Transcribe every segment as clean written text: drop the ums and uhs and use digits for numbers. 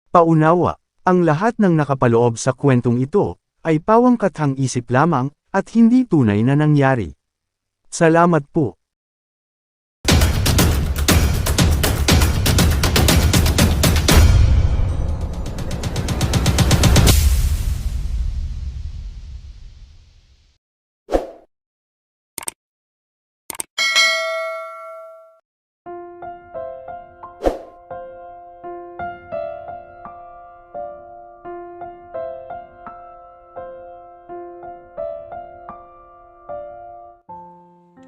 Paunawa, ang lahat ng nakapaloob sa kwentong ito, ay pawangkathang isip lamang, at hindi tunay na nangyari. Salamat po.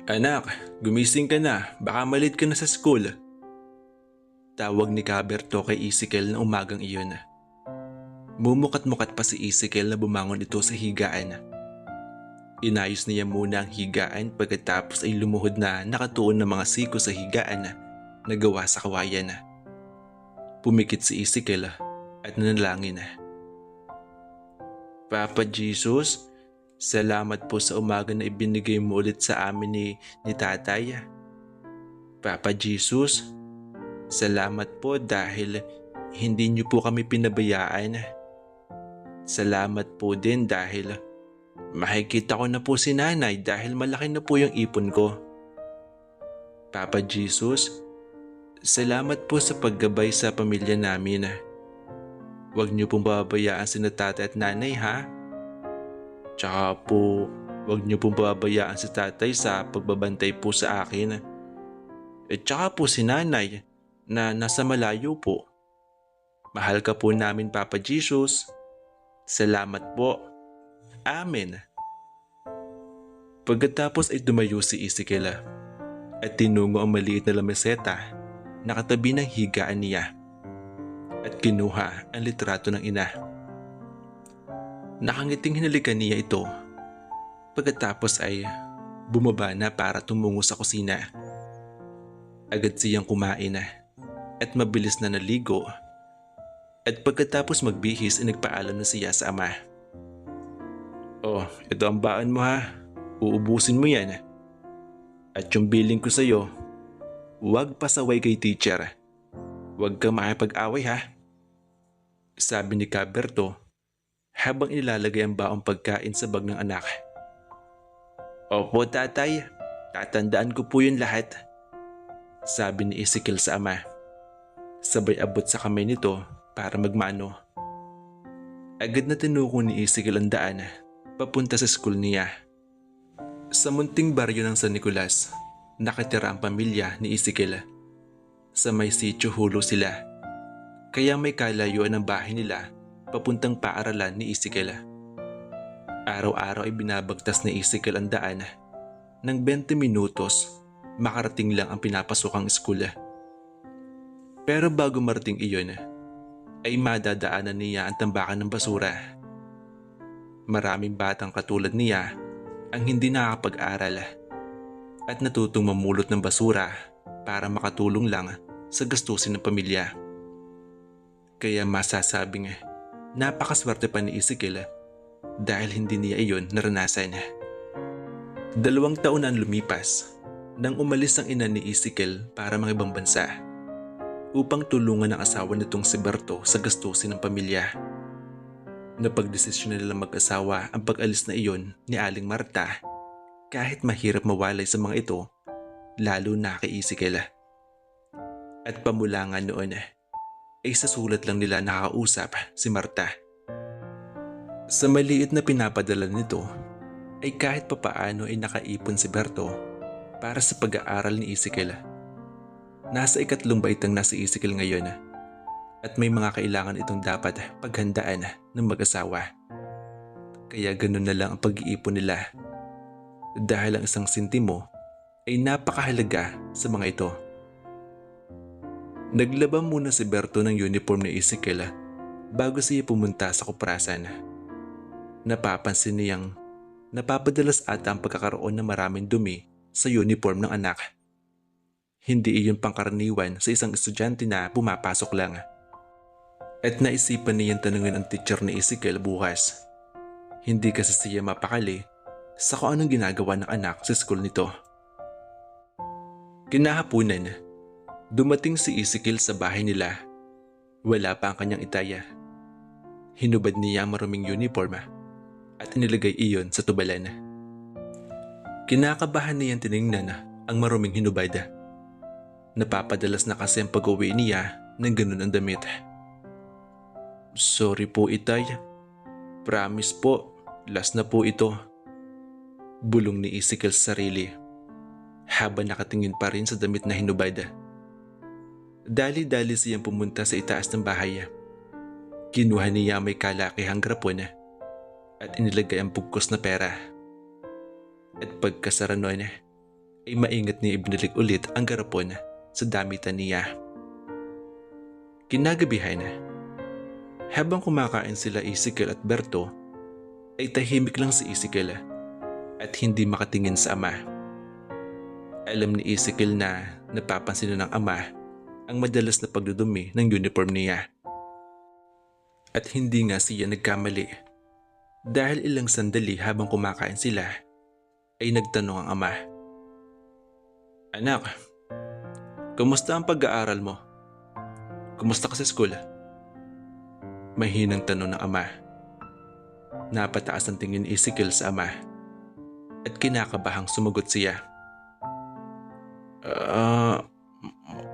Anak, gumising ka na. Baka malit ka na sa school. Tawag ni Caberto kay Ezekiel na umagang iyon. Mumukat-mukat pa si Ezekiel na bumangon ito sa higaan. Inayos niya muna ang higaan pagkatapos ay lumuhod na nakatuon ng mga siko sa higaan na gawa sa kawayan. Pumikit si Ezekiel at nanalangin. Papa Jesus, salamat po sa umaga na ibinigay mo ulit sa amin ni tatay. Papa Jesus, salamat po dahil hindi niyo po kami pinabayaan. Salamat po din dahil makikita ko na po si nanay dahil malaki na po yung ipon ko. Papa Jesus, salamat po sa paggabay sa pamilya namin. Huwag niyo pong pabayaan sina tatay at nanay ha. Tsaka po, huwag niyo pong pabayaan si tatay sa pagbabantay po sa akin. At tsaka po si nanay na nasa malayo po. Mahal ka po namin Papa Jesus. Salamat po. Amen. Pagkatapos ay tumayo si Ezekiel at tinungo ang maliit na lameseta na katabi ng higaan niya at kinuha ang litrato ng ina. Nakangiting hinalikan niya ito. Pagkatapos ay bumaba na para tumungo sa kusina. Agad siyang kumain at mabilis na naligo. At pagkatapos magbihis ay nagpaalam na siya sa ama. Oh, ito ang baan mo ha. Uubusin mo yan. At yung billing ko sa'yo, huwag pasaway kay teacher. Huwag kang makipag-away ha. Sabi ni Caberto habang inilalagay ang baong pagkain sa bag ng anak. Opo tatay, tatandaan ko po yun lahat. Sabi ni Ezekiel sa ama. Sabay abot sa kamay nito para magmano. Agad na tinuko ni Ezekiel ang daan papunta sa school niya. Sa munting baryo ng San Nicolas, nakatira ang pamilya ni Ezekiel. Sa may sitio hulo sila, kaya may kalayuan ang bahay nila papuntang paaralan ni Ezekiel. Araw-araw ay binabagtas ni Ezekiel ang daan. Nang 20 minutos, makarating lang ang pinapasokang school. Pero bago marating iyon, ay madadaanan niya ang tambakan ng basura. Maraming batang katulad niya ang hindi nakakapag-aral at natutong mamulot ng basura para makatulong lang sa gastusin ng pamilya. Kaya masasabing napakaswerte pa ni Ezekiel dahil hindi niya iyon naranasan. 2 taon na ang lumipas nang umalis ang ina ni Ezekiel para mga ibang bansa upang tulungan ang asawa nitong si Berto sa gastusin ng pamilya. Napagdesisyon na nila mag-asawa ang pag-alis na iyon ni Aling Marta kahit mahirap mawalay sa mga ito, lalo na kay Ezekiel. At pamula nga noon ay sa sulat lang nila nakakausap si Marta. Sa maliit na pinapadala nito ay kahit papaano ay nakaipon si Berto para sa pag-aaral ni Ezekiel. Nasa 3 baitang na si Ezekiel ngayon at may mga kailangan itong dapat paghandaan ng mag-asawa. Kaya ganun na lang ang pag-iipon nila dahil ang 1 sentimo ay napakahalaga sa mga ito. Naglaba muna si Berto ng uniform ni Ezekiel bago siya pumunta sa kuprasan. Napapansin niyang napapadalas ata ang pagkakaroon ng maraming dumi sa uniform ng anak. Hindi iyon pangkaraniwan sa isang estudyante na pumapasok lang. At naisipan niyang tanungin ang teacher ni Ezekiel bukas. Hindi kasi siya mapakali sa kung anong ginagawa ng anak sa school nito. Kinahaponan, dumating si Ezekiel sa bahay nila Wala pa ang kanyang itaya. Hinubad niya ang maruming uniform at inilagay iyon sa tubalan. Kinakabahan niyang tiningnan ang maruming hinubad. Napapadalas na kasi ang pag-uwi niya ng ganun ang damit. Sorry po, itay. Promise po, last na po ito. Bulong ni Ezekiel sa sarili habang nakatingin pa rin sa damit na hinubad. Dali-dali siyang pumunta sa itaas ng bahay. Kinuha niya ang may kalakihang grapon at inilagay ang bugkos na pera. At pagkasara noon ay maingat niya ibinalik ulit ang garapon sa damitan niya. Kinagabihan, habang kumakain sila Ezekiel at Berto, ay tahimik lang si Ezekiel at hindi makatingin sa ama. Alam ni Ezekiel na napapansin na ng ama ang madalas na pagdudumi ng uniform niya. At hindi nga siya nagkamali dahil ilang sandali habang kumakain sila ay nagtanong ang ama. Anak, kumusta ang pag-aaral mo? Kumusta ka sa school? Mahinang tanong ng ama. Napataas ang tingin ni Ezekiel sa ama at kinakabahang sumagot siya.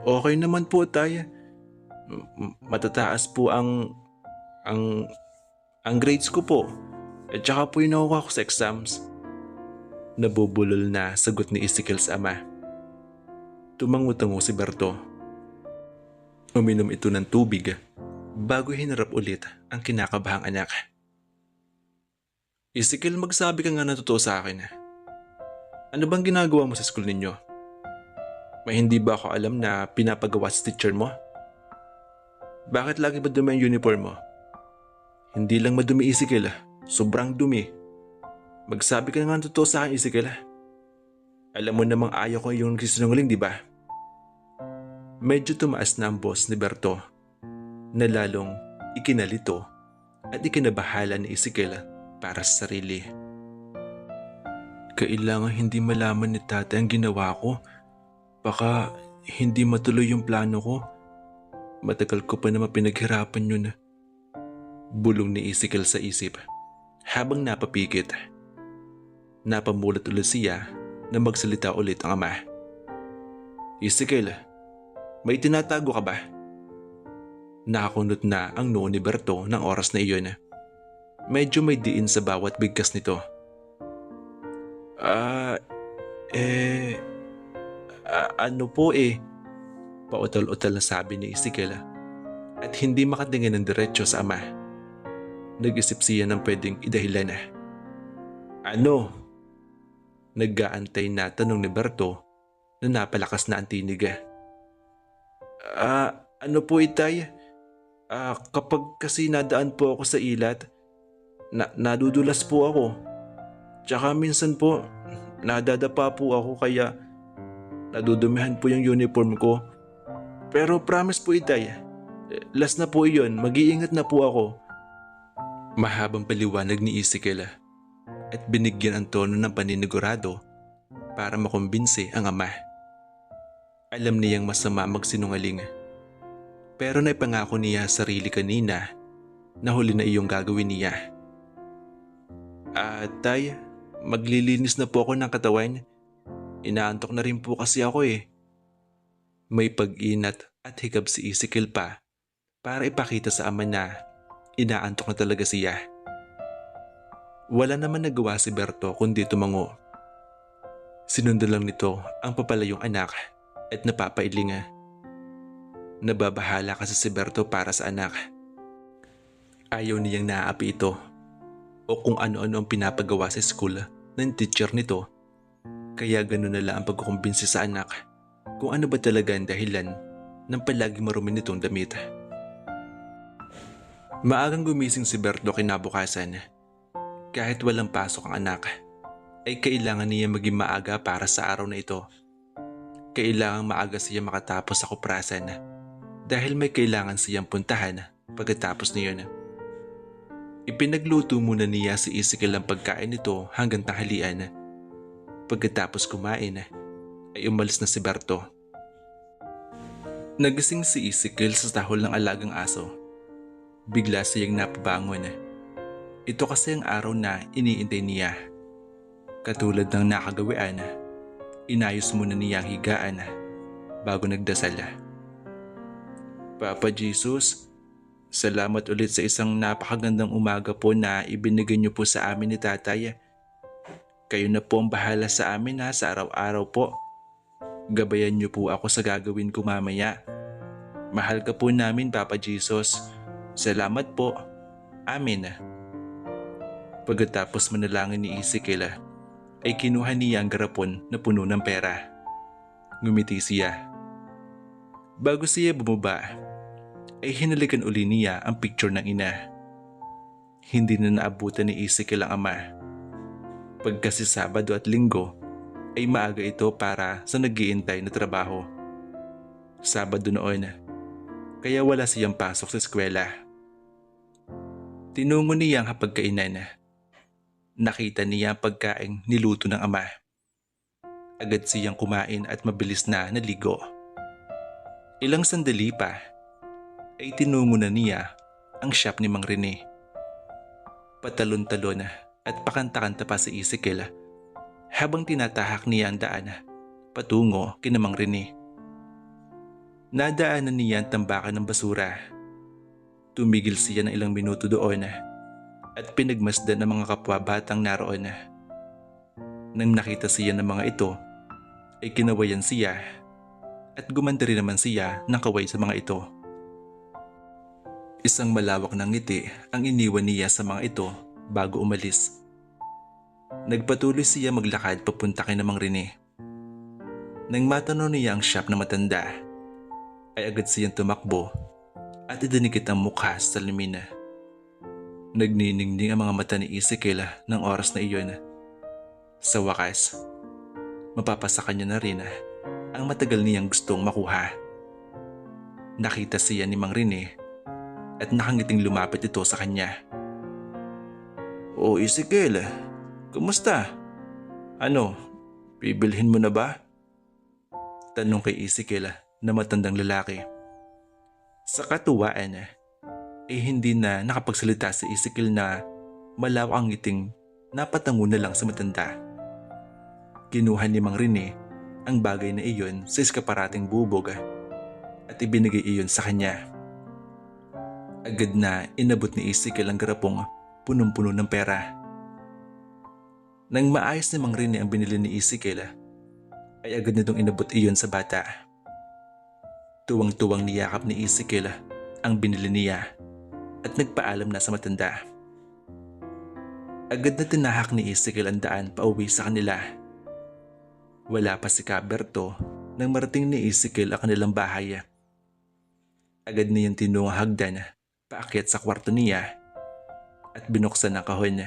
Okay naman po tayo. Matataas po ang grades ko po. At saka po yung nakuha ko sa exams. Nabubulol na sagot ni Ezekiel sa ama. Tumango-tango si Berto. Uminom ito ng tubig bago hinarap ulit ang kinakabahang anak. Ezekiel, magsabi ka nga na totoo sa akin. Ano bang ginagawa mo sa school ninyo? May hindi ba ako alam na pinapagawa sa teacher mo? Bakit lagi ba dumi ang uniform mo? Hindi lang madumi, Ezekiel. Sobrang dumi. Magsabi ka nga ng totoo sa akin, Ezekiel. Alam mo namang ayaw ko yung nagsisinungaling, di ba? Medyo tumaas na ang boss ni Berto na lalong ikinalito at ikinabahala ni Ezekiel para sa sarili. Kailangan hindi malaman ni tatay ang ginawa ko. Baka hindi matuloy yung plano ko. Matagal ko pa naman pinaghirapan yun. Bulong ni Ezekiel sa isip habang napapikit. Napamulat ulit siya na magsalita ulit ang ama. Ezekiel, may tinatago ka ba? Nakakunot na ang noo ni Berto ng oras na iyon. Medyo may diin sa bawat bigkas nito. Ano po Pautal-utal na sabi ni Ezekiel at hindi makatingin ng diretso sa ama. Nag-isip siya ng pwedeng idahilan. Ano? Nag-aantay na tanong ni Berto na napalakas na ang tinig. Ano po, itay? Kapag kasi nadaan po ako sa ilat, nadudulas po ako. Tsaka minsan po, nadadapa po ako kaya nadudumihan po yung uniform ko. Pero promise po, itay, last na po iyon, mag-iingat na po ako. Mahabang paliwanag ni Ezekiel at binigyan ang tono ng paninigurado para makumbinsi ang ama. Alam niyang masama magsinungaling, pero naipangako niya sa sarili kanina na huli na iyong gagawin niya. Tay, maglilinis na po ako ng katawan. Inaantok na rin po kasi ako . May pag-inat at hikab si Ezekiel pa para ipakita sa ama na inaantok na talaga siya. Wala naman nagawa si Berto kundi tumango. Sinundan lang nito ang papalayong anak at napapailing. Nababahala kasi si Berto para sa anak. Ayaw niyang naaapi ito o kung ano-ano ang pinapagawa sa school ng teacher nito. Kaya gano'n na lang ang pagkukumbinsi sa anak kung ano ba talaga ang dahilan ng palagi marumi nitong damit. Maagang gumising si Berto kinabukasan. Kahit walang pasok ang anak, ay kailangan niya maging maaga para sa araw na ito. Kailangang maaga siya makatapos sa kuprasan dahil may kailangan siyang puntahan pagkatapos niyon. Ipinagluto muna niya si Ezekiel ang pagkain nito hanggang tanghalian. Pagkatapos kumain, ay umalis na si Berto. Nagising si Ezekiel sa tahol ng alagang aso. Bigla siyang napabangon. Ito kasi ang araw na iniintay niya. Katulad ng nakagawian, inayos muna niya ang higaan bago nagdasal. Papa Jesus, salamat ulit sa isang napakagandang umaga po na ibinigay niyo po sa amin ni Tatay. Kayo na po ang bahala sa amin sa araw-araw po. Gabayan niyo po ako sa gagawin ko mamaya. Mahal ka po namin, Papa Jesus. Salamat po. Amen. Pagkatapos manalangin ni Ezekiel, ay kinuha niya ang garapon na puno ng pera. Ngumiti siya. Bago siya bumaba, ay hinalikan uli niya ang picture ng ina. Hindi na naabutan ni Ezekiel ang ama. Pagkasi Sabado at Linggo, ay maaga ito para sa nag-iintay na trabaho. Sabado noon, kaya wala siyang pasok sa eskwela. Tinungo niya ang hapagkainan. Nakita niya ang pagkaing niluto ng ama. Agad siyang kumain at mabilis na naligo. Ilang sandali pa, ay tinungo na niya ang shop ni Mang Rene. Patalon-talon at pakanta-kanta pa si Ezekiel habang tinatahak niya ang daan patungo kina Mang Rene. Nadaanan niya ang tambakan ng basura. Tumigil siya ng ilang minuto doon at pinagmasdan ang mga kapwa batang naroon. Nang nakita siya ng mga ito, ay kinawayan siya at gumanda rin naman siya ng kaway sa mga ito. Isang malawak na ngiti ang iniwan niya sa mga ito bago umalis. Nagpatuloy siya maglakad papunta kay Mang Rene. Nang matanaw niya ang shop na matanda, ay agad siyang tumakbo at idinikit ang mukha sa salamin. Nagniningning ang mga mata ni Ezekiel ng oras na iyon. Sa wakas, mapapasa kanya na rin ang matagal niyang gustong makuha. Nakita siya ni Mang Rene at nakangiting lumapit ito sa kanya. "O Ezekiel, kumusta? Ano, bibilhin mo na ba?" Tanong kay Ezekiel na matandang lalaki. Sa katuwaan, ay hindi na nakapagsalita si Ezekiel na malawak ang ngiting napatango na lang sa matanda. Kinuha ni Mang Rene ang bagay na iyon sa iskaparating bubog at ibinigay iyon sa kanya. Agad na inabot ni Ezekiel ang garapong punong-puno ng pera. Nang maayos ni Mang Rene ang binili ni Ezekiel, ay agad nitong inabot iyon sa bata. Tuwang-tuwang niyakap ni Ezekiel ang binili niya at nagpaalam na sa matanda. Agad na tinahak ni Ezekiel ang daan pauwi sa kanila. Wala pa si Caberto nang marating ni Ezekiel ang kanilang bahay. Agad niyang tinungo ang hagdan paakyat sa kwarto niya at binuksan ang kahon.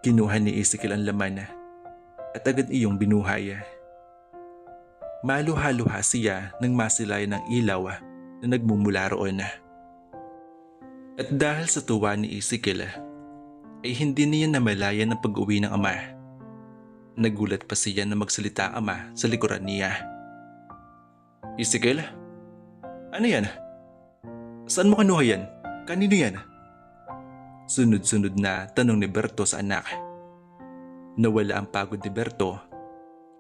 Kinuha ni Ezekiel ang laman at agad iyong binuhay. Maluha-luha siya nang masilayan ng ilaw na nagmumula roon. At dahil sa tuwa ni Ezekiel, ay hindi niya namalayan ang pag-uwi ng ama. Nagulat pa siya na magsalita ang ama sa likuran niya. "Ezekiel, ano yan? Saan mo kinuha yan? Kanino yan?" Sunod-sunod na tanong ni Berto sa anak. Nawala ang pagod ni Berto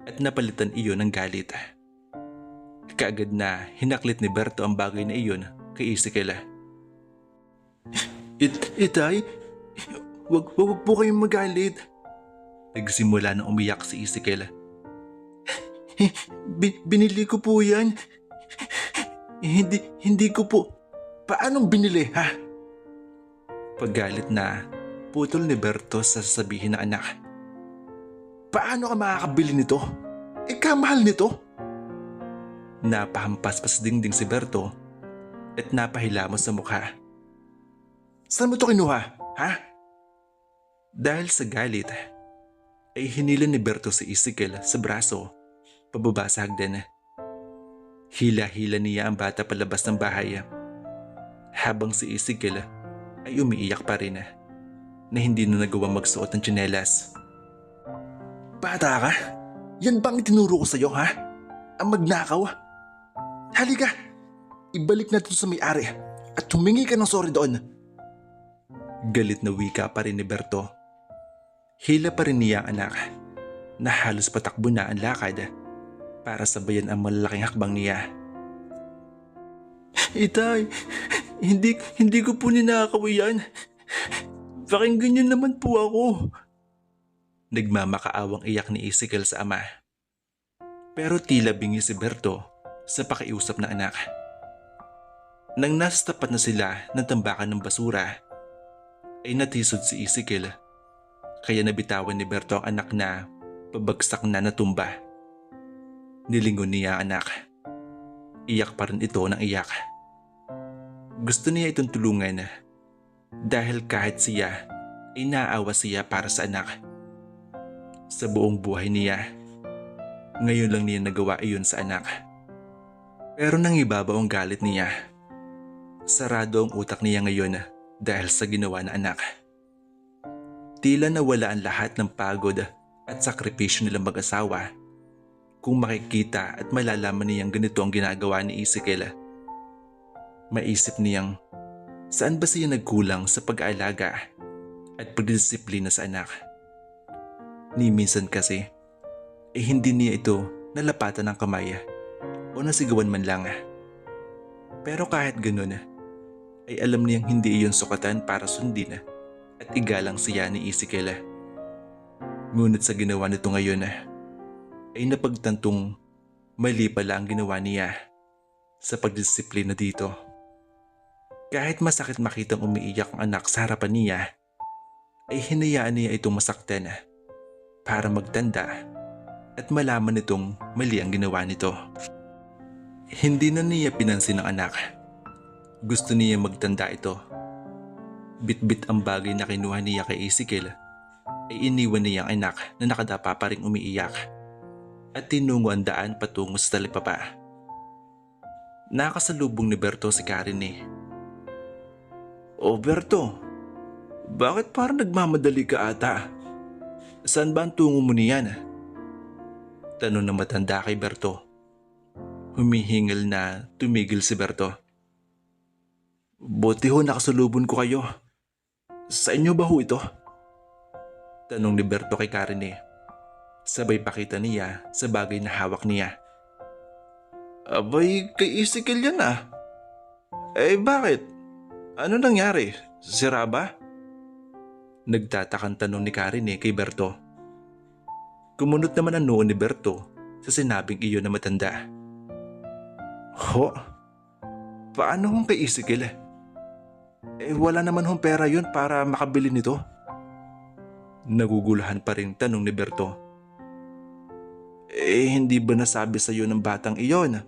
at napalitan iyon ng galit. Kaagad na hinaklit ni Berto ang bagay na iyon kay Ezekiel. Itay, wag po kayong magalit." Nagsimula na umiyak si Ezekiel. Binili ko po yan. Hindi ko po. Paanong binili, ha?" Paggalit na putol ni Berto sa sasabihin ng anak. "Paano ka makakabili nito? Kamahal nito." Napahampas pa sa dingding si Berto at napahilamos sa mukha. "Saan mo to kinuha, ha?" Dahil sa galit, ay hinila ni Berto si Ezekiel sa braso pababa sa hagdan. Hila-hila niya ang bata palabas ng bahay habang si Ezekiel ay umiiyak pa rin na hindi na nagawang magsuot ng tsinelas. "Bata ka? Yan bang itinuro ko sa'yo, ha? Ang magnakaw? Halika! Ibalik natin sa may-ari at humingi ka ng sorry doon. Galit na wika pa rin ni Berto. Hila pa rin niya ang anak na halos patakbo na ang lakad para sabayan ang malalaking hakbang niya. Itay, hindi ko po ninakaw yan. Pakinggan niyo naman po ako. Nagmamakaawang iyak ni Ezekiel sa ama. Pero tila bingi si Berto sa pakiusap ng anak. Nang nasa tapat na sila ng tambakan ng basura, ay natisod si Ezekiel. Kaya nabitawan ni Berto ang anak na pabagsak na natumba. Nilingon niya ang anak. Iyak pa rin ito ng iyak. Gusto niya itong tulungan dahil kahit siya ay naawa siya para sa anak. Sa buong buhay niya, ngayon lang niya nagawa iyon sa anak. Pero nang ibabaw ang galit niya, sarado ang utak niya ngayon dahil sa ginawa ng anak. Tila nawala ang lahat ng pagod at sakripisyo nilang mag-asawa kung makikita at malalaman niyang ganito ang ginagawa ni Ezekiel. Maisip niyang saan ba siya nagkulang sa pag-aalaga at pagdisiplina sa anak. Ni minsan kasi, hindi niya ito nalapatan ng kamay o nasigawan man lang. Pero kahit ganun, ay alam niyang hindi iyon sukatan para sundin at igalang siya ni Ezekiel. Ngunit sa ginawa nito ngayon, ay napagtantong mali pala ang ginawa niya sa pagdisiplina dito. Kahit masakit makitang umiiyak ang anak sa harapan niya, ay hinayaan niya itong masaktan para magtanda at malaman nitong mali ang ginawa nito. Hindi na niya pinansin ang anak. Gusto niya magtanda ito. Bit-bit ang bagay na kinuha niya kay Ezekiel ay iniwan niya ang anak na nakadapa pa ring umiiyak at tinungo ang daan patungo sa talipapa. Nakasalubong ni Berto si Karen. O Berto, bakit parang nagmamadali ka ata? Saan ba ang tungo mo niyan? Tanong ng matanda kay Berto. Humihingal na tumigil si Berto. Buti ho nakasalubon ko kayo. Sa inyo ba ho ito? Tanong ni Berto kay Karen. Sabay pakita niya sa bagay na hawak niya. Abay, kay Ezekiel yan ah. Bakit? Ano nangyari? Sira ba? Nagtatakang tanong ni Karen kay Berto. Kumunot naman ang noo ni Berto sa sinabing iyon na matanda. Ho? Paano hong kay Ezekiel? Wala naman hong pera yun para makabili nito. Nagugulahan pa rin tanong ni Berto. Hindi ba nasabi sa iyo ng batang iyon?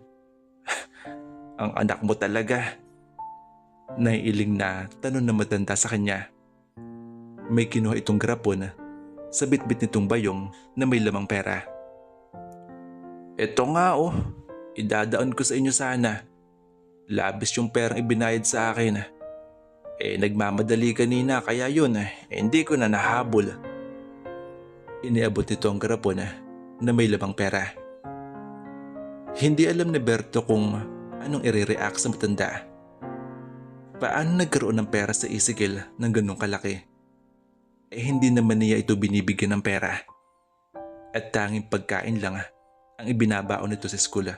Ang anak mo talaga. Naiiling na tanong na matanda sa kanya. May kinuha itong garapon sa bitbit nitong bayong na may lamang pera. Ito nga oh, idadaan ko sa inyo sana. Labis yung perang ibinayad sa akin. Nagmamadali kanina kaya yun hindi ko na nahabol. Iniabot nito ang garapon na may lamang pera. Hindi alam ni Berto kung anong i-react sa matanda. Paano nagkaroon ng pera sa Ezekiel ng ganong kalaki? Hindi naman niya ito binibigyan ng pera. At tanging pagkain lang ang ibinabaon nito sa school.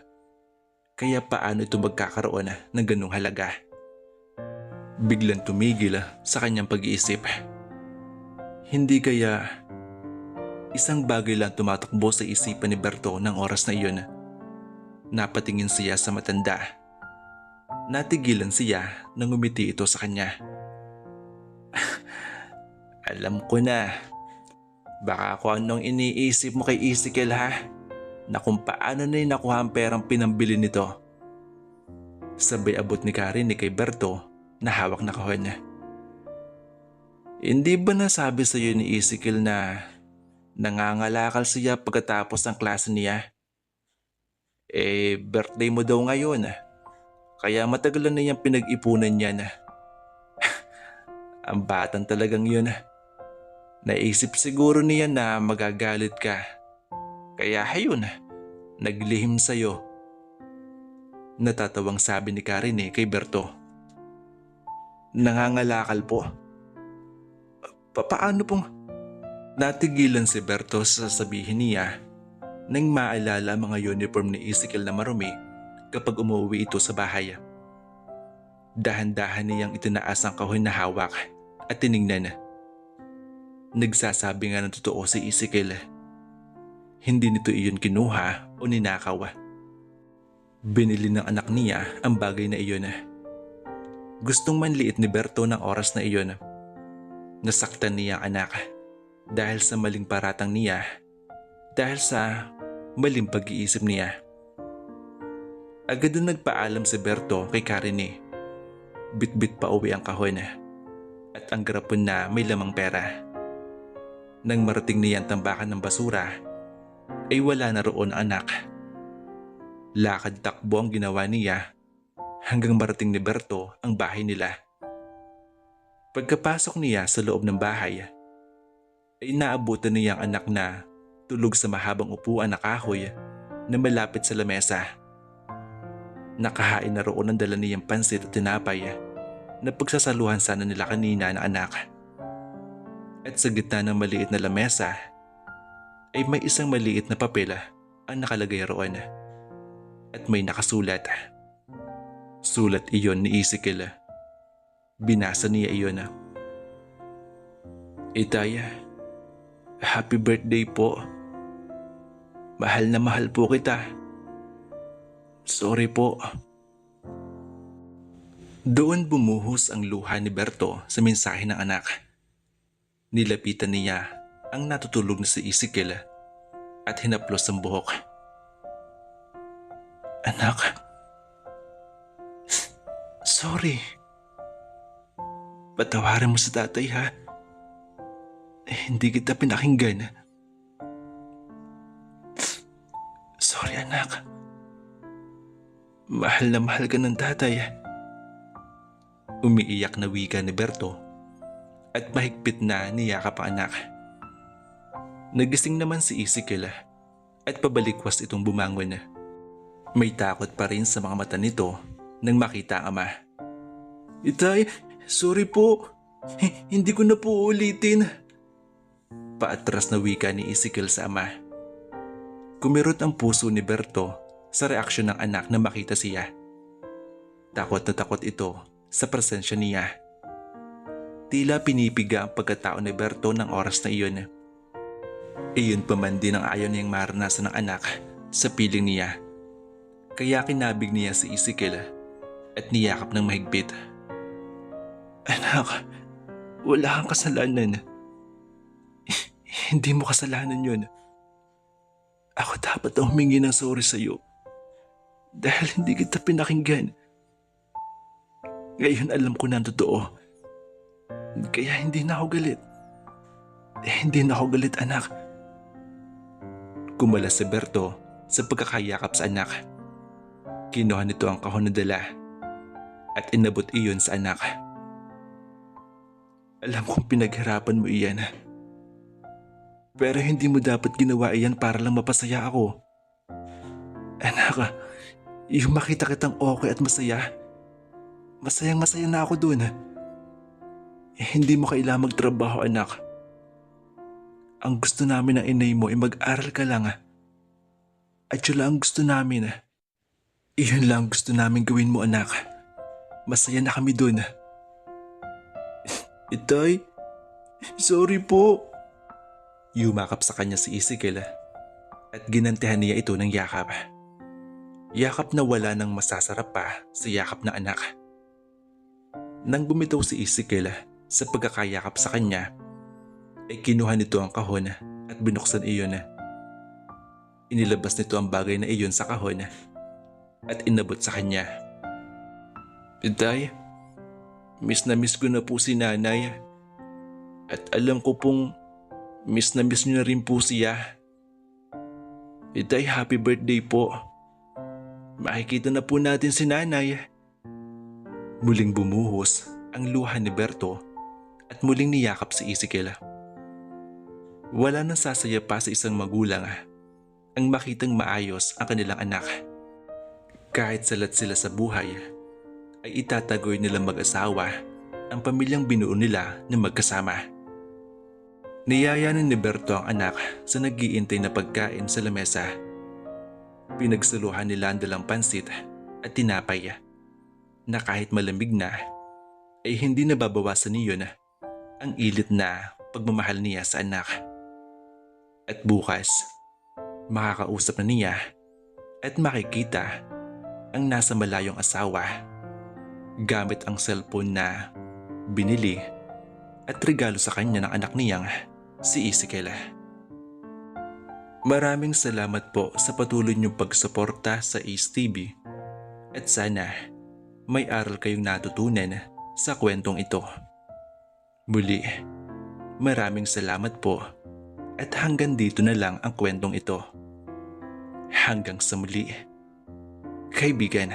Kaya paano ito magkakaroon ng ganong halaga? Biglang tumigil sa kanyang pag-iisip. Hindi kaya isang bagay lang tumatakbo sa isipan ni Berto ng oras na iyon. Napatingin siya sa matanda. Natigilan siya nang ngumiti ito sa kanya. Alam ko na. Baka kung anong iniisip mo kay Ezekiel ha? Na kung paano na nakuha ang perang pinambili nito. Sabay abot ni Karen kay Berto na hawak na kahon. Hindi ba nasabi sa iyo ni Ezekiel na nangangalakal siya pagkatapos ng klase niya? Birthday mo daw ngayon. Kaya matagalan na niyang pinag-ipunan niya na. Ang batang talagang yun. Naisip siguro niya na magagalit ka. Kaya hayun, naglihim sa'yo. Natatawang sabi ni Karine kay Berto. Nangangalakal po. Paano pong... Natigilan si Berto sa sasabihin niya nang maalala ang mga uniform ni Ezekiel na marumi kapag umuwi ito sa bahay. Dahan-dahan niyang itinaas ang kahon na hawak at tiningnan. Nagsasabi nga ng totoo si Ezekiel. Hindi nito iyon kinuha o ninakaw. Binili ng anak niya ang bagay na iyon. Gustong manliit ni Berto ng oras na iyon. Nasaktan niya ang anak dahil sa maling paratang niya, dahil sa maling pag-iisip niya. Agad na nagpaalam si Berto kay Karine. Bit-bit pa uwi ang kahon at ang garapon na may lamang pera. Nang marating niya ang tambakan ng basura, ay wala na roon ang anak. Lakad takbo ang ginawa niya hanggang marating ni Berto ang bahay nila. Pagkapasok niya sa loob ng bahay, ay naabutan niya ang anak na tulog sa mahabang upuan na kahoy na malapit sa lamesa. Nakahain na roon ang dala niyang pansit at tinapay na pagsasaluhan sana nila kanina ng anak. At sa gitna ng maliit na lamesa ay may isang maliit na papel ang nakalagay roon at may nakasulat. Sulat iyon ni Ezekiel. Binasa niya iyon. Itay, happy birthday po. Mahal na mahal po kita. Sorry po. Doon bumuhos ang luha ni Berto sa mensahe ng anak. Nilapitan niya ang natutulog na si Ezekiel at hinaplos ang buhok. Anak, sorry. Patawarin mo sa tatay ha. Hindi kita pinakinggan. Sorry anak. Mahal na mahal ka ng tatay. Umiiyak na wika ni Berto at mahigpit na niyakap ang anak. Nagising naman si Ezekiel at pabalikwas itong bumangon. May takot pa rin sa mga mata nito nang makita ang ama. Itay, sorry po. Hindi ko na po ulitin. Paatras na wika ni Ezekiel sa ama. Kumirot ang puso ni Berto sa reaksyon ng anak na makita siya. Takot na takot ito sa presensya niya. Tila pinipiga ang pagkatao ni Berto ng oras na iyon. Iyon pa man din ang ayaw niyang maranasan ng anak sa piling niya. Kaya kinabig niya si Ezekiel at niyakap ng mahigpit. Anak, wala kang kasalanan. Hindi mo kasalanan yun. Ako dapat ang humingi ng sorry sa'yo dahil hindi kita pinakinggan. Ngayon alam ko na ang totoo. Kaya hindi na ako galit. Hindi na ako galit, anak. Kumalas si Berto sa pagkakayakap sa anak. Kinuha nito ang kahon na dala at inabot iyon sa anak. Alam kong pinaghirapan mo iyan. Pero hindi mo dapat ginawa iyan para lang mapasaya ako. Anak, yung makita kitang okay at masaya, masayang masaya na ako dun. Hindi mo kailangang magtrabaho, anak. Ang gusto namin ng inay mo ay mag-aral ka lang. At yun lang ang gusto namin. Iyon lang gusto namin gawin mo, anak. Masaya na kami dun. Itay, sorry po. Yumakap sa kanya si Ezekiel at ginantihan niya ito ng yakap. Yakap na wala nang masasarap pa sa yakap na anak. Nang bumitaw si Ezekiel sa pagkakayakap sa kanya, ay kinuha nito ang kahon at binuksan iyon. Inilabas nito ang bagay na iyon sa kahon at inabot sa kanya. Itay, miss na miss ko na po si nanay at alam ko pong miss na miss niyo na rin po siya. Itay, happy birthday po. Makikita na po natin si nanay. Muling bumuhos ang luha ni Berto at muling niyakap si Ezekiel. Wala nang sasaya pa sa isang magulang ang makitang maayos ang kanilang anak. Kahit salat sila sa buhay, ay itatagoy nilang mag-asawa ang pamilyang binuo nila na magkasama. Niyayanan ni Berto ang anak sa nag-iintay na pagkain sa lamesa. Pinagsaluhan nila ang dalang pansit at tinapay na kahit malamig na ay hindi nababawasan niyon ang ilit na pagmamahal niya sa anak. At bukas, makakausap na niya at makikita ang nasa malayong asawa gamit ang cellphone na binili at regalo sa kanya ng anak niyang si Ezekiel. Maraming salamat po sa patuloy niyong pagsuporta sa Ace TV at sana may aral kayong natutunan sa kwentong ito. Muli, maraming salamat po at hanggang dito na lang ang kwentong ito. Hanggang sa muli, kaibigan.